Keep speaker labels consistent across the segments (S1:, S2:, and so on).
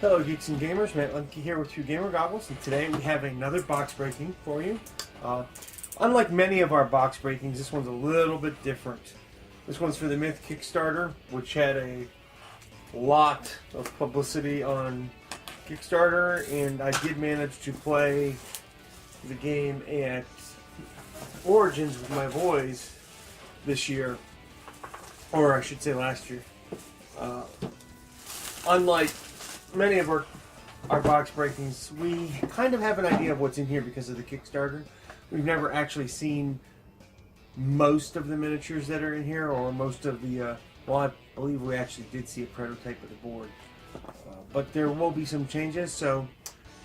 S1: Hello geeks and gamers, Matt Lemke here with Two Gamer Goggles, and today we have another box breaking for you. Unlike many of our box breakings, this one's a little bit different. This one's for the Myth Kickstarter, which had a lot of publicity on Kickstarter, and I did manage to play the game at Origins with my boys this year, or I should say last year. Unlike many of our box breakings, we kind of have an idea of what's in here because of the Kickstarter. We've never actually seen most of the miniatures that are in here, or most of the, well, I believe we actually did see a prototype of the board. But there will be some changes, so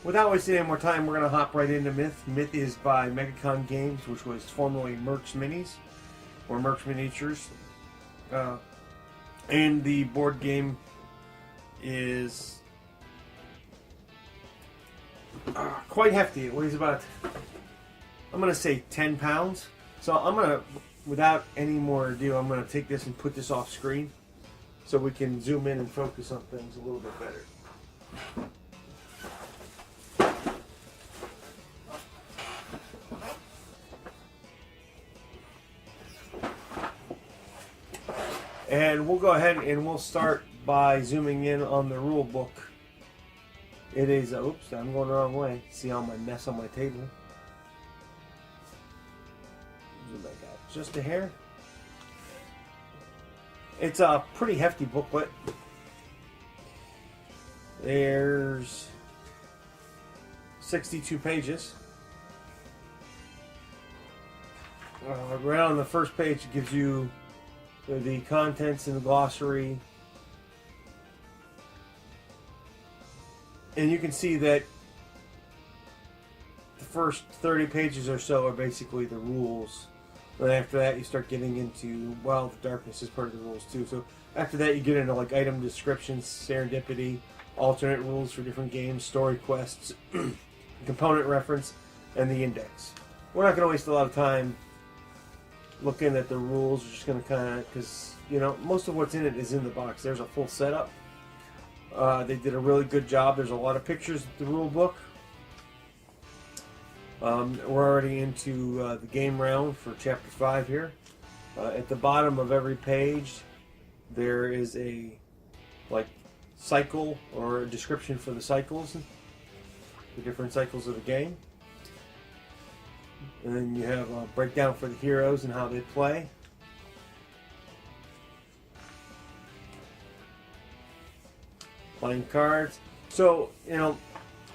S1: without wasting any more time, we're going to hop right into Myth. Myth is by Megacon Games, which was formerly Mercs Minis, or Mercs Miniatures. And the board game is quite hefty. It weighs about, I'm going to say 10 pounds. So I'm going to, without any more ado, I'm going to take this and put this off screen so we can zoom in and focus on things a little bit better. And we'll go ahead and we'll start by zooming in on the rule book. It is, oops, I'm going the wrong way. See all my mess on my table. Zoom back out just a hair. It's a pretty hefty booklet. There's 62 pages. Right on the first page it gives you the contents and the glossary. And you can see that the first 30 pages or so are basically the rules. Then after that you start getting into, well, the darkness is part of the rules too. So after that you get into like item descriptions, serendipity, alternate rules for different games, story quests, component reference, and the index. We're not going to waste a lot of time looking at the rules. We're just going to kind of, because, you know, most of what's in it is in the box. There's a full setup. They did a really good job. There's a lot of pictures of the rule book. We're already into the game round for chapter 5 here. At the bottom of every page there is a cycle or a description for the cycles, the different cycles of the game. And then you have a breakdown for the heroes and how they play. Playing cards. So, you know,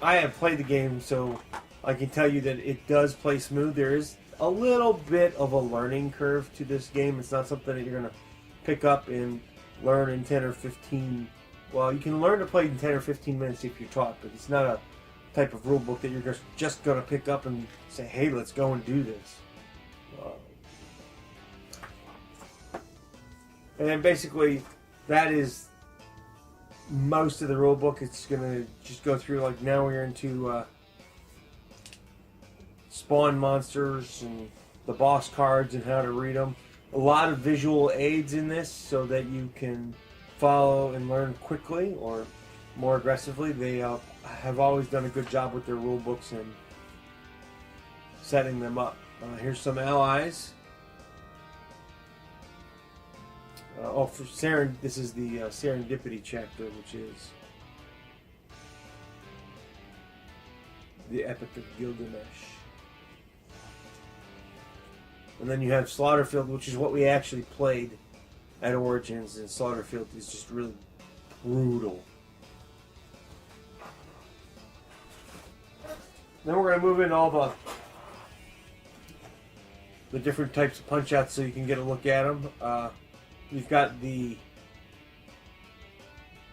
S1: I have played the game, so I can tell you that it does play smooth. There is a little bit of a learning curve to this game. It's not something that you're going to pick up and learn in 10 or 15. Well, you can learn to play in 10 or 15 minutes if you're taught, but it's not a type of rule book that you're just going to pick up and say, hey, let's go and do this. And then basically, that is most of the rule book. It's going to just go through, like, now we're into spawn monsters and the boss cards and how to read them. A lot of visual aids in this so that you can follow and learn quickly or more aggressively. They have always done a good job with their rule books and setting them up. Here's some allies. For this is the serendipity chapter, which is the Epic of Gilgamesh. And then you have Slaughterfield, which is what we actually played at Origins, and Slaughterfield is just really brutal. Then we're going to move into all the different types of Punchouts so you can get a look at them. You've got the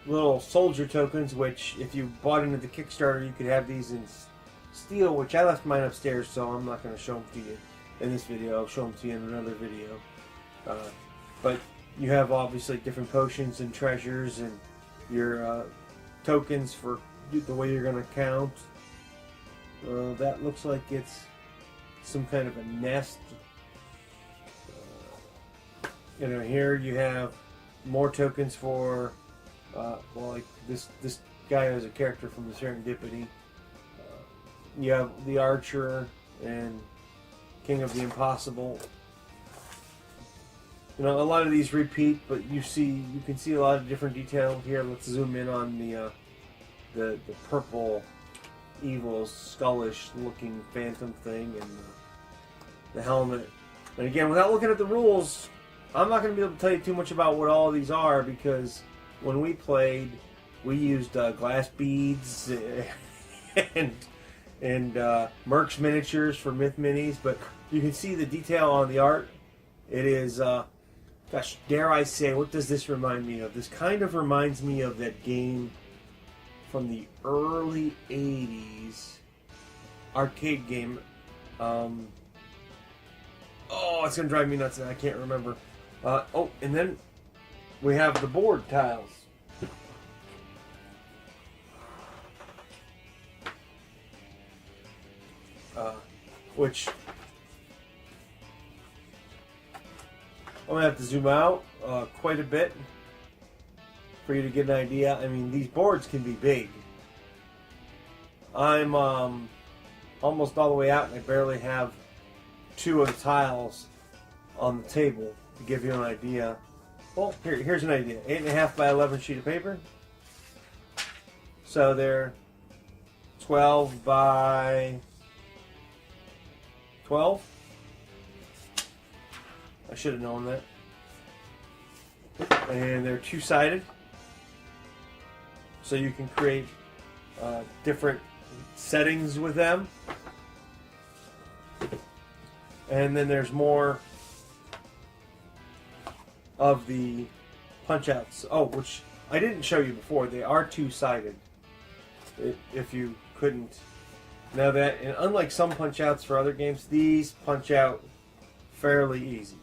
S1: little soldier tokens, which if you bought into the Kickstarter, you could have these in steel, which I left mine upstairs, so I'm not going to show them to you in this video. I'll show them to you in another video. But you have obviously different potions and treasures and your tokens for the way you're going to count. That looks like it's some kind of a nest. You know, here you have more tokens for well, like this guy who has a character from the Serendipity. You have the Archer and King of the Impossible. You know, a lot of these repeat, but you can see a lot of different detail here. Let's zoom in on the purple, evil, skullish looking phantom thing and the helmet. And again, without looking at the rules, I'm not going to be able to tell you too much about what all of these are, because when we played, we used glass beads and Mercs miniatures for Myth Minis, but you can see the detail on the art. It is, gosh, dare I say, what does this remind me of? This kind of reminds me of that game from the early 80s, arcade game. Oh, it's going to drive me nuts now. I can't remember. Oh, and then we have the board tiles. Which I'm going to have to zoom out quite a bit for you to get an idea. I mean, these boards can be big. I'm almost all the way out, and I barely have 2 of the tiles on the table to give you an idea. Well, here's an idea. 8.5 by 11 sheet of paper. So they're 12 by 12. I should have known that. And they're 2-sided. So you can create different settings with them. And then there's more of the Punchouts. Oh, which I didn't show you before. They are 2-sided. If you couldn't know that. And unlike some Punchouts for other games, these punch out fairly easy.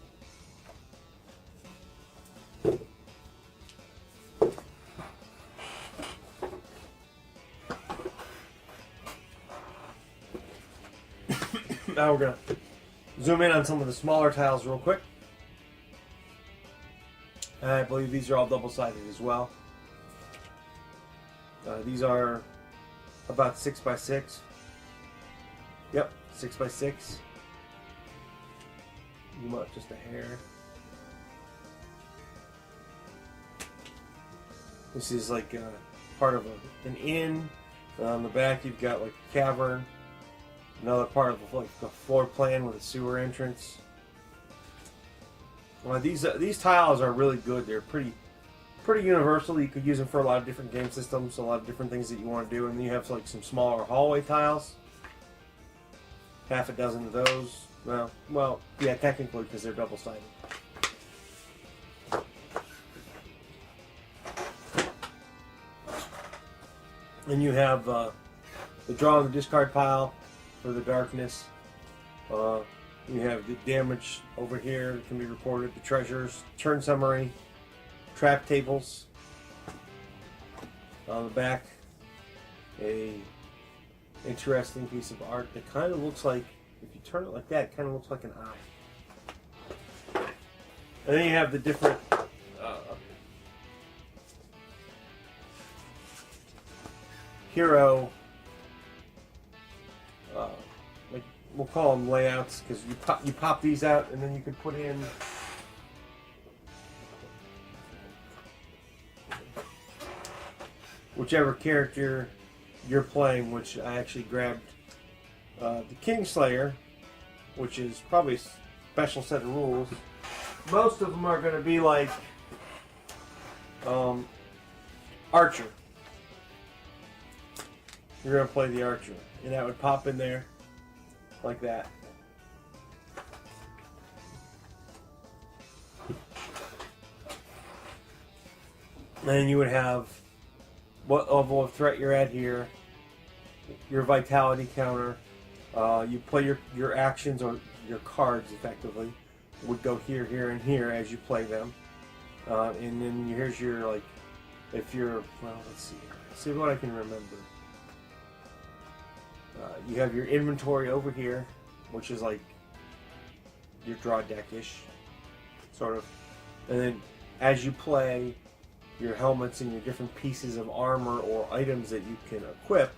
S1: Now we're going to zoom in on some of the smaller tiles real quick. I believe these are all double-sided as well. These are about 6 by 6. Yep, 6 by 6. Zoom up just a hair. This is like part of an inn. On the back you've got like a cavern. Another part of the floor plan with a sewer entrance. Well, these tiles are really good. They're pretty universal. You could use them for a lot of different game systems, a lot of different things that you want to do. And then you have like some smaller hallway tiles. Half a dozen of those. Well, yeah, technically because they're double-sided. And you have the draw and the discard pile for the darkness. You have the damage over here that can be reported, the treasures, turn summary, trap tables. On the back, a interesting piece of art that kind of looks like, if you turn it like that, it kind of looks like an eye. And then you have the different hero, like we'll call them layouts, because you pop these out and then you can put in whichever character you're playing, which I actually grabbed the Kingslayer, which is probably a special set of rules. Most of them are going to be like Archer. You're going to play the Archer, and that would pop in there like that. And then you would have what level of threat you're at here, your vitality counter. You play your actions, or your cards effectively would go here, here, and here as you play them. And then here's your, like, if you're, well, let's see what I can remember. You have your inventory over here, which is like your draw deck-ish, sort of. And then as you play your helmets and your different pieces of armor or items that you can equip,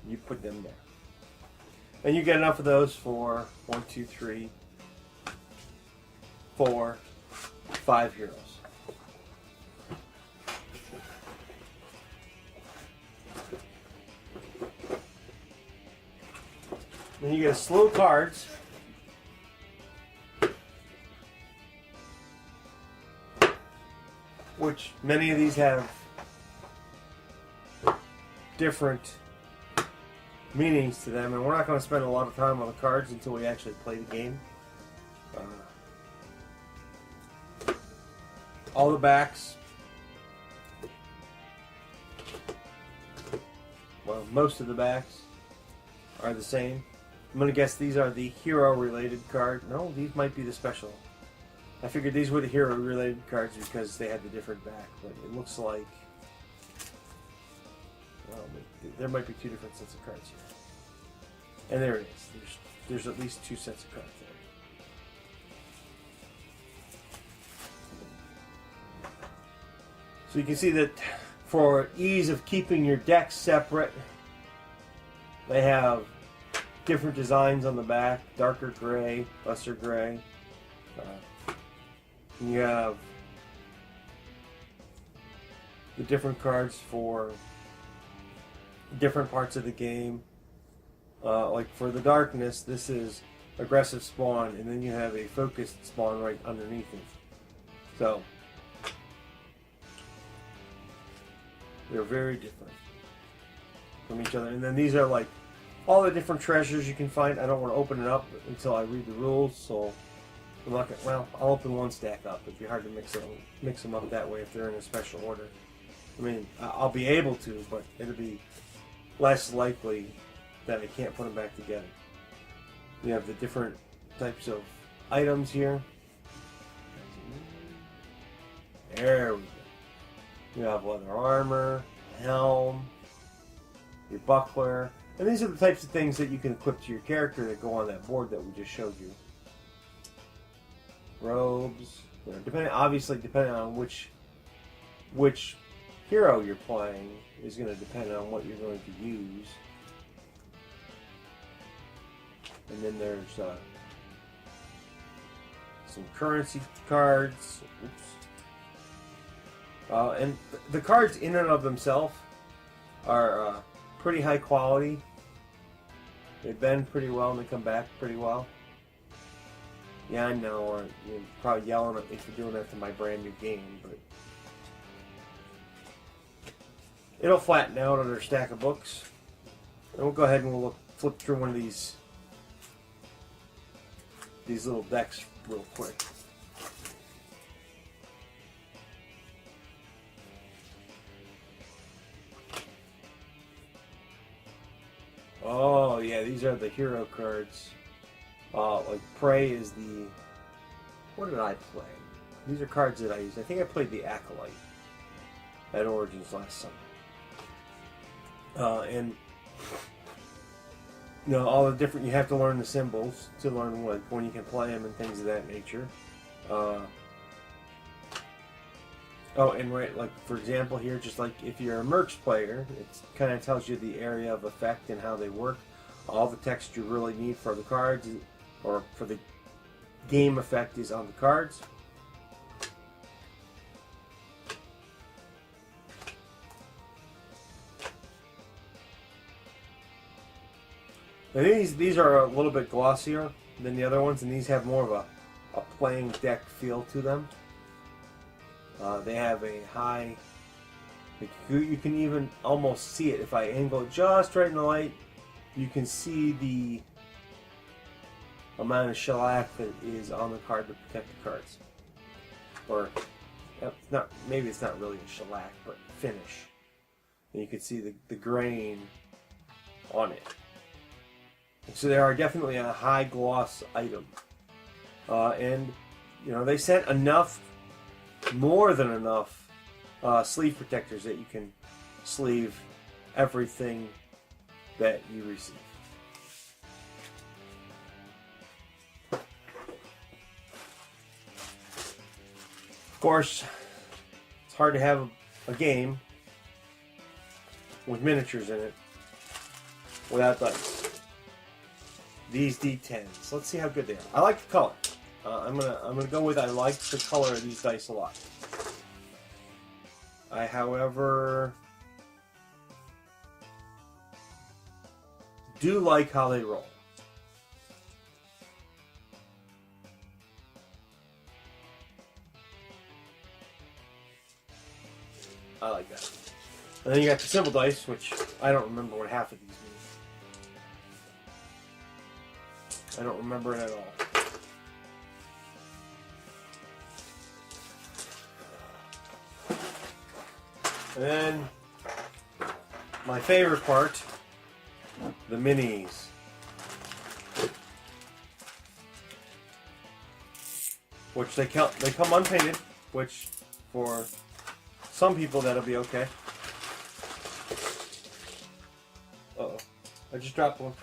S1: you put them there. And you get enough of those for 1, 2, 3, 4, 5 heroes. Then you get a slew of cards. Which many of these have different meanings to them, and we're not going to spend a lot of time on the cards until we actually play the game. All the backs, well, most of the backs are the same. I'm going to guess these are the hero-related cards. No, these might be the special. I figured these were the hero-related cards because they had the different back, but it looks like, well, there might be 2 different sets of cards here. And there it is. There's at least 2 sets of cards there. So you can see that for ease of keeping your decks separate, they have different designs on the back, darker gray, lesser gray. You have the different cards for different parts of the game. Like for the darkness, this is aggressive spawn, and then you have a focused spawn right underneath it. So they're very different from each other. And then these are like all the different treasures you can find. I don't want to open it up until I read the rules, so I'm not gonna, well, I'll open one stack up. It'd be hard to mix them up that way if they're in a special order. I mean, I'll be able to, but it'll be less likely that I can't put them back together. You have the different types of items here. There we go. You have leather armor, a helm, your buckler, and these are the types of things that you can equip to your character that go on that board that we just showed you. Robes, obviously depending on which hero you're playing is going to depend on what you're going to use. And then there's some currency cards. Oops. And the cards in and of themselves are pretty high quality. They bend pretty well and they come back pretty well. Yeah, I know, you're probably yelling at me for doing that to my brand new game, but it'll flatten out under a stack of books. And we'll go ahead and we'll flip through one of these little decks real quick. Oh yeah, these are the hero cards. Like Prey is the... What did I play? These are cards that I used. I think I played the Acolyte at Origins last summer. And you know, all the different... You have to learn the symbols to learn when you can play them and things of that nature. Oh, and right, like for example here, just like if you're a mercs player, it kind of tells you the area of effect and how they work. All the text you really need for the cards, or for the game effect, is on the cards. Now these are a little bit glossier than the other ones, and these have more of a playing deck feel to them. They have a high... You can even almost see it. If I angle it just right in the light, you can see the amount of shellac that is on the card to protect the cards. Or, maybe it's not really a shellac, but finish. And you can see the grain on it. So they are definitely a high gloss item. And, you know, they sent enough, more than enough, sleeve protectors that you can sleeve everything that you receive. Of course, it's hard to have a game with miniatures in it without dice. These D10s. Let's see how good they are. I like the color. I'm gonna go with I like the color of these dice a lot. I, however, do like how they roll. I like that. And then you got the simple dice, which I don't remember what half of these mean. I don't remember it at all. And then my favorite part, the minis. Which they come unpainted, which for some people that'll be okay. Uh-oh. I just dropped one.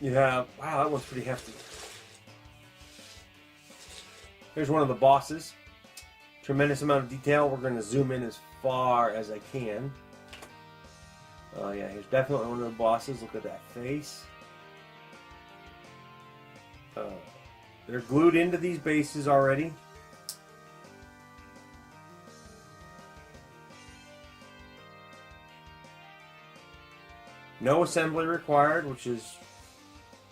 S1: You have, wow, that one's pretty hefty. Here's one of the bosses. Tremendous amount of detail. We're going to zoom in as far as I can. Oh yeah, here's definitely one of the bosses. Look at that face. They're glued into these bases already. No assembly required, which is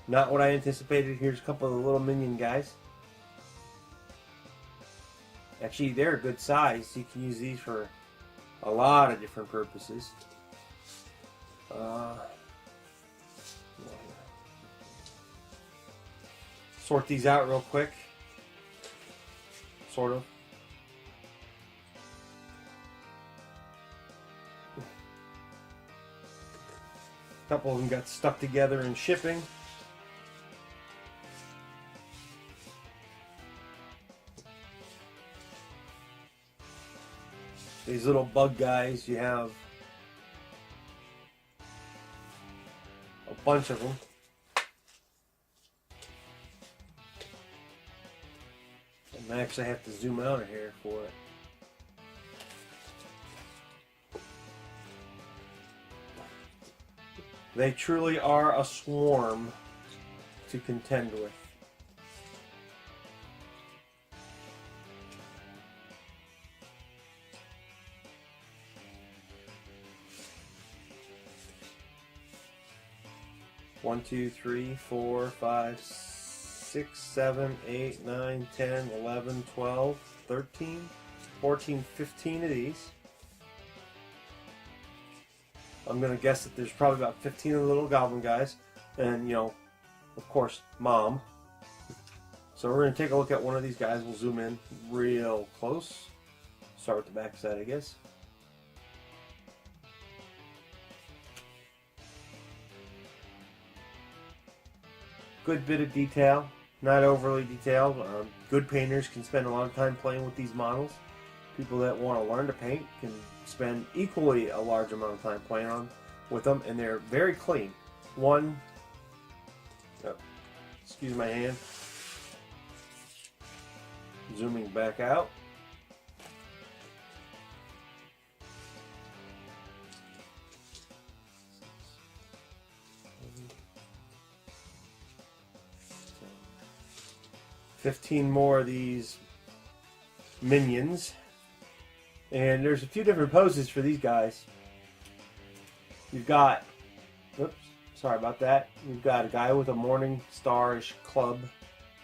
S1: not what I anticipated. Here's a couple of the little minion guys. Actually, they're a good size. You can use these for a lot of different purposes. Sort these out real quick. Sort of. A couple of them got stuck together in shipping. These little bug guys, you have a bunch of them. I actually have to zoom out of here for it. They truly are a swarm to contend with. One, 2, 3, 4, 5, 6, 7, 8, 9, 10, 11, 12, 13, 14, 15 of these. I'm going to guess that there's probably about 15 of the little goblin guys. And, you know, of course, Mom. So we're going to take a look at one of these guys. We'll zoom in real close. Start with the back side, I guess. Good bit of detail. Not overly detailed. Good painters can spend a lot of time playing with these models. People that want to learn to paint can spend equally a large amount of time playing with them, and they're very clean. Excuse my hand. Zooming back out. $15 more of these minions. And there's a few different poses for these guys. You've got, oops, sorry about that. You've got a guy with a Morning Star-ish club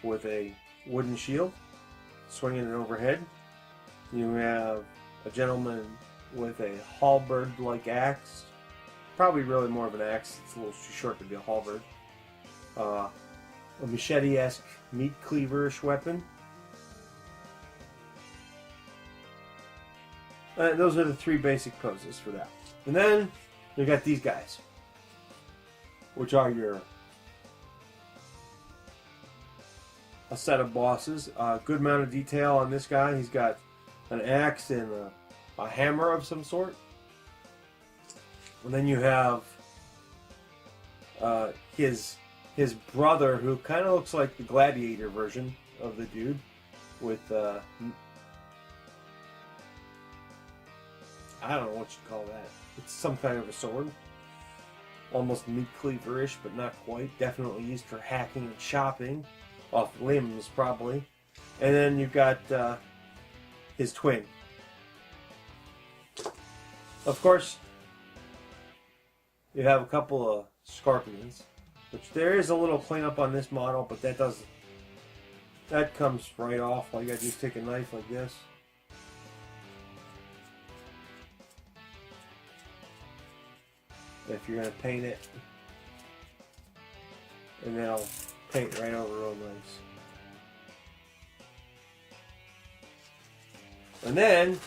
S1: with a wooden shield, swinging it overhead. You have a gentleman with a halberd-like axe. Probably really more of an axe. It's a little too short to be a halberd. A machete-esque meat cleaver-ish weapon. Those are the three basic poses for that. And then you got these guys, which are a set of bosses. Good amount of detail on this guy. He's got an axe and a hammer of some sort. And then you have his his brother, who kind of looks like the gladiator version of the dude, with I don't know what you'd call that. It's some kind of a sword. Almost meat cleaver-ish, but not quite. Definitely used for hacking and chopping off limbs, probably. And then you've got his twin. Of course, you have a couple of scorpions, which there is a little cleanup on this model, but that comes right off. All you gotta do is take a knife like this. If you're going to paint it, and then I'll paint right over real nice. And then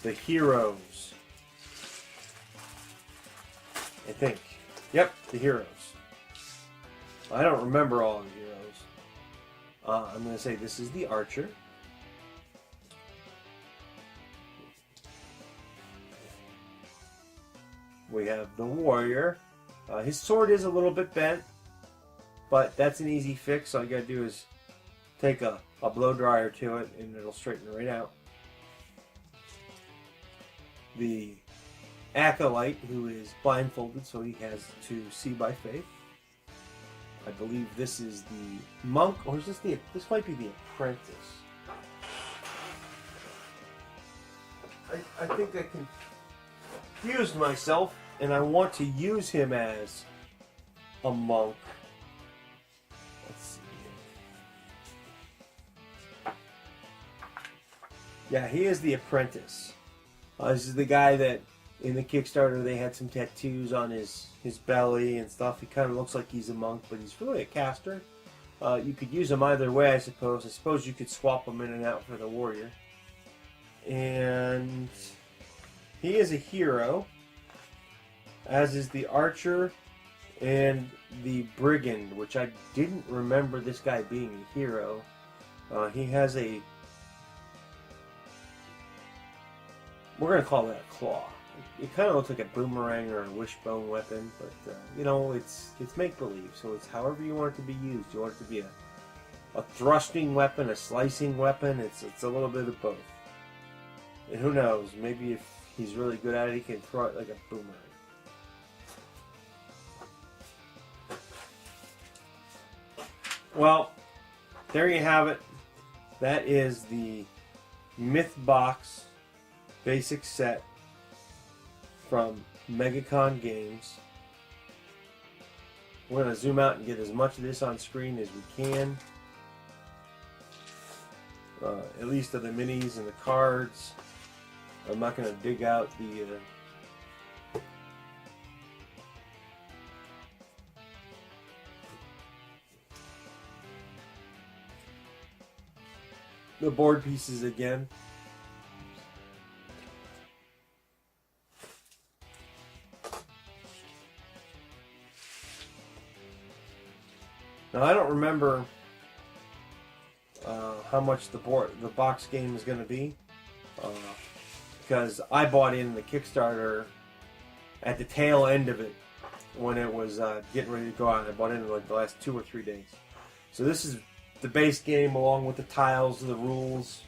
S1: the heroes. I think. Yep, the heroes. I don't remember all the heroes. I'm going to say this is the archer. We have the warrior. His sword is a little bit bent, but that's an easy fix. All you gotta do is take a blow dryer to it and it'll straighten it right out. The acolyte, who is blindfolded, so he has to see by faith. I believe this is the monk, or is this this might be the apprentice. I think I confused myself, and I want to use him as a monk. Let's see here. Yeah, he is the apprentice. This is the guy that in the Kickstarter they had some tattoos on his belly and stuff. He kind of looks like he's a monk, but he's really a caster. You could use him either way, I suppose. I suppose you could swap him in and out for the warrior. And he is a hero, as is the archer and the brigand, which I didn't remember this guy being a hero. He has a, we're going to call that a claw. It kind of looks like a boomerang or a wishbone weapon, but you know, it's make-believe, so it's however you want it to be used. You want it to be a thrusting weapon, a slicing weapon. It's a little bit of both. And who knows, maybe if he's really good at it, he can throw it like a boomerang. Well, there you have it. That is the Myth Box basic set from Megacon Games. We're going to zoom out and get as much of this on screen as we can. At least of the minis and the cards. I'm not going to dig out the board pieces again. Now I don't remember how much the box game is going to be, because I bought in the Kickstarter at the tail end of it when it was getting ready to go out. I bought in like the last 2 or 3 days. So this is the base game along with the tiles, the rules,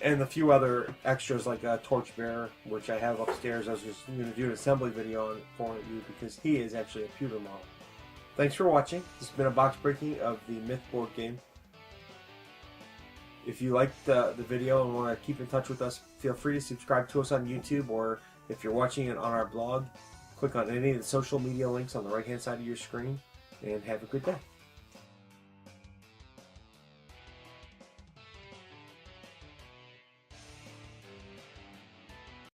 S1: and a few other extras like Torchbearer, which I have upstairs. I was just going to do an assembly video on it for you because he is actually a pewter model. Thanks for watching. This has been a box breaking of the Myth board game. If you liked the video and want to keep in touch with us, feel free to subscribe to us on YouTube, or if you're watching it on our blog, click on any of the social media links on the right hand side of your screen, and have a good day.